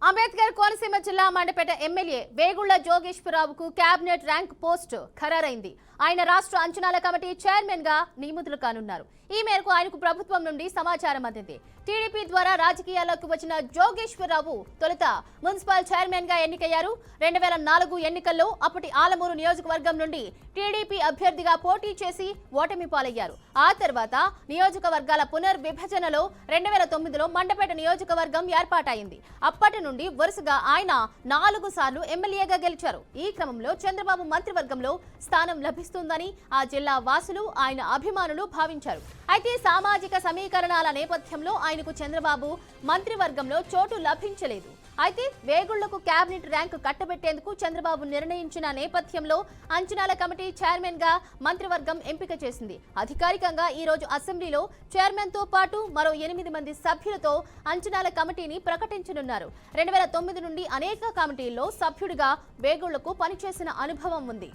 అంబేద్కర్ కోనసీమ జిల్లా మండపేట ఎమ్మెల్యే వేగుళ్ల జోగేశ్వరరావుకు cabinet rank post ఖరారైంది. ఆయన రాష్ట్ర అంచనాల కమిటీ చైర్మన్ గా నియమితులు కానున్నారు. ఈ మేరకు ఆయనకు ప్రభుత్వం నుండి సమాచారం అందింది. టీడీపీ ద్వారా రాజకీయాల్లోకి వచ్చిన జోగేశ్వరరావు తొలుత మున్సిపల్ చైర్మన్ గా ఎన్నికయ్యారు. 2004 ఎన్నికల్లో అప్పటి ఆలమూరు నియోజకవర్గం నుండి టీడీపీ అభ్యర్థిగా పోటీ చేసి ఓటమి పాలయ్యారు. ఆ తర్వాత నియోజకవర్గాల పునర్విభజనలో 2009లో మండపేట నియోజకవర్గం ఏర్పాటైంది. అప్పటి నుండి వరుసగా ఆయన 4 సార్లు ఎమ్మెల్యేగా గెలిచారు. ఈ క్రమంలో చంద్రబాబు మంత్రివర్గంలో స్థానం లభిస్తుందని ఆ జిల్లా వాసులు, ఆయన అభిమానులు భావించారు. అయితే సామాజిక సమీకరణాల నేపథ్యంలో ఆయనకు చంద్రబాబు మంత్రివర్గంలో చోటు లభించలేదు. అయితే వేగుళ్లకు కేబినెట్ ర్యాంకు కట్టబెట్టేందుకు చంద్రబాబు నిర్ణయించిన నేపథ్యంలో అంచనాల కమిటీ చైర్మన్ గా మంత్రివర్గం ఎంపిక చేసింది. అధికారికంగా ఈ రోజు అసెంబ్లీలో చైర్మన్ తో పాటు మరో 8 మంది సభ్యులతో అంచనాల కమిటీని ప్రకటించనున్నారు. 2009 నుండి అనేక కమిటీల్లో సభ్యుడిగా వేగుళ్లకు పనిచేసిన అనుభవం ఉంది.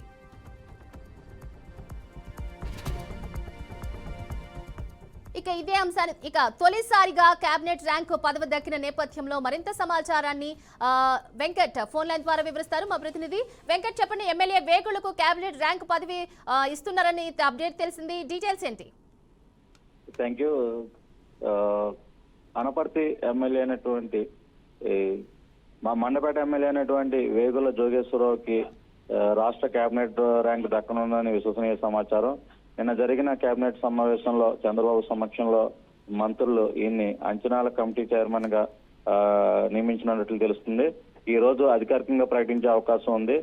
ఇక ఇదే అంశాన్ని తొలిసారిగా కేబినెట్ ర్యాంకు పదవి దక్కిన నేపథ్యంలో మరింత సమాచారాన్ని వెంకట్ ఫోన్ లైన్ ద్వారా వివరిస్తారు. మా ప్రతినిధి వెంకట్, చెప్పండి. ఎమ్మెల్యే వేగుళ్లకు కేబినెట్ ర్యాంకు పదవి ఇస్తున్నారని అప్డేట్ తెలిసింది. డీటెయిల్స్ ఏంటి? Thank you. అనపర్తి ఎమ్మెల్యే అయినటువంటి మా మండపేట ఎమ్మెల్యే అయినటువంటి వేగుల జోగేశ్వరరావుకి రాష్ట్ర కేబినెట్ ర్యాంక్ దక్కనుందని విశ్వసనీయ సమాచారం. నిన్న జరిగిన కేబినెట్ సమావేశంలో చంద్రబాబు సమక్షంలో మంత్రులు ఈయన్ని అంచనాల కమిటీ చైర్మన్ గా నియమించినట్లు తెలుస్తుంది. ఈ రోజు అధికారికంగా ప్రకటించే అవకాశం ఉంది.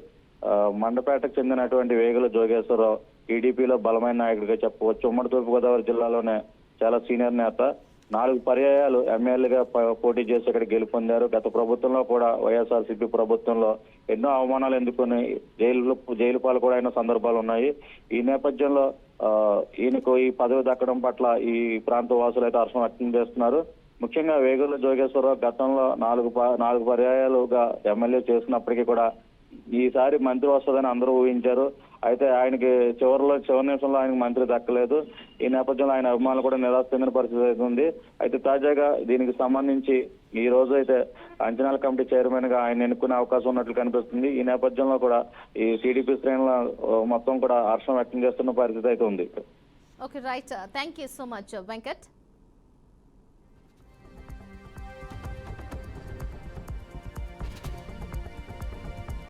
మండపేటకు చెందినటువంటి వేగుల జోగేశ్వరరావు టీడీపీలో బలమైన నాయకుడిగా చెప్పవచ్చు. ఉమ్మడి తూర్పుగోదావరి జిల్లాలోనే చాలా సీనియర్ నేత. 4 పర్యాయాలు ఎమ్మెల్యేగా పోటీ చేసి ఇక్కడ గెలుపొందారు. గత ప్రభుత్వంలో కూడా వైఎస్ఆర్సీపీ ప్రభుత్వంలో ఎన్నో అవమానాలు ఎందుకుని జైలు పాలు కూడా అయిన సందర్భాలు ఉన్నాయి. ఈ నేపథ్యంలో ఈయనకు ఈ పదవి దక్కడం పట్ల ఈ ప్రాంత వాసులు అయితే హర్షం వ్యక్తం చేస్తున్నారు. ముఖ్యంగా వేగుల జోగేశ్వరరావు గతంలో 4 పర్యాయాలుగా ఎమ్మెల్యే చేసినప్పటికీ కూడా ఈసారి మంత్రి వస్తుందని అందరూ ఊహించారు. అయితే ఆయనకి చివరి నిమిషంలో ఆయనకు మంత్రి దక్కలేదు. ఈ నేపథ్యంలో ఆయన అభిమానులు కూడా నిరాశ చెందిన పరిస్థితి అయితే ఉంది. అయితే తాజాగా దీనికి సంబంధించి ఈ రోజు అయితే అంచనాల కమిటీ చైర్మన్ గా ఆయన ఎన్నుకునే అవకాశం ఉన్నట్లు కనిపిస్తుంది. ఈ నేపథ్యంలో కూడా ఈ టీడీపీ శ్రేణుల మొత్తం కూడా హర్షం వ్యక్తం చేస్తున్న పరిస్థితి అయితే ఉంది. Okay, right. Thank you so much Venkat.